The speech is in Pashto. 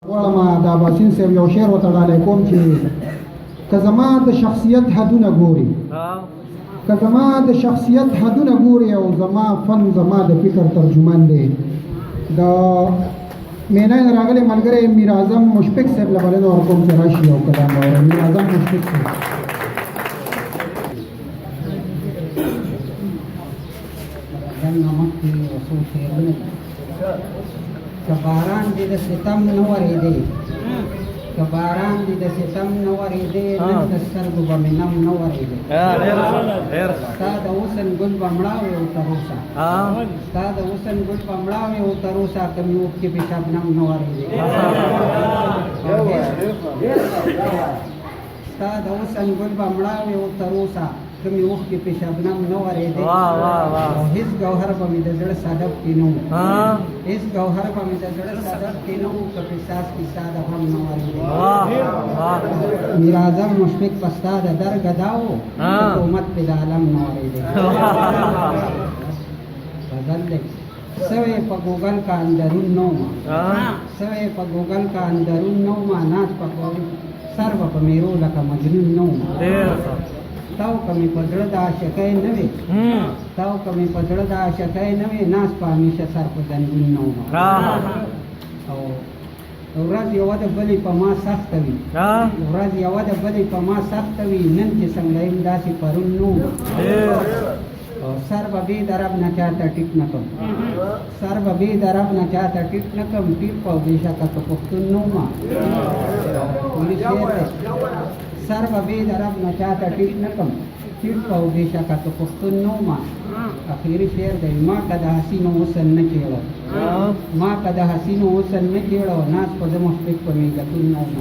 غواړم د اباسین صاحب یو شعر ورته ډالۍ کوم چې که زما د شخصیت حدونه ګوري که زما د شخصیت حدونه ګوري او زما فن زما د فکر ترجمان دی د مینا نه راغلی ملګری میر اعظم مشفق صاحب له بلنه ورکوم چې راشي او کلام واوري میر اعظم مشفق صاحب که باران دې د ستم نه ورېدې که باران دې د ستم نه ورېدې نن د سترګو به مې نم نه ورېدې ستا د حسن ګل به مړاوې او تر اوسه ستا د حسن ګل به مړاوې او تر اوسه که مې اوښکې په شبنم نه ورېدې ستا د حسن ګل به مړاوې او تر اوسه که مې اوښکې په شبنم نه ورېدې او هېڅ ګوهر به مې د زړه صدف کې نه و هېڅ ګوهر به مې د زړه صدف کې نه و که په ساس کې ستا د غم نه ورېدې میر اعظم مشفق په ستا د در ګدا و حکومت پې د عالم نه ورېدې غزل دی سوی په ګوګل کا اندرون نو ما سوی په ګوګل کا اندرون نو ما ناز په سر به په میرو لکه مجنون نو ما تاو کمی په زړه د عاشقۍ نه وې تاو کمی په زړه د عاشقۍ نه وې ناز په همیشه سر په زنګون نه وم او ورځ یوه د بلې په ما سخته وي ورځ یوه د بلې په ما سخته وي نن چې څنګه یم داسې پرون نه وم او سر به بې د رب نه چاته ټیټ نه کړم سر به بې د رب نه چاته ټیټ نه کړم ټیټ په بېشکه که پښتون نه وم سر به بې د رب نه چاته ټیټ نه کړم ټیټ په بېشکه که پښتون نه وم اخري شعر دی ما که د حسینو حسن نه چېړه ما که د حسینو حسن نه چېړه ناز په زه مشفق په مېږتون نه وم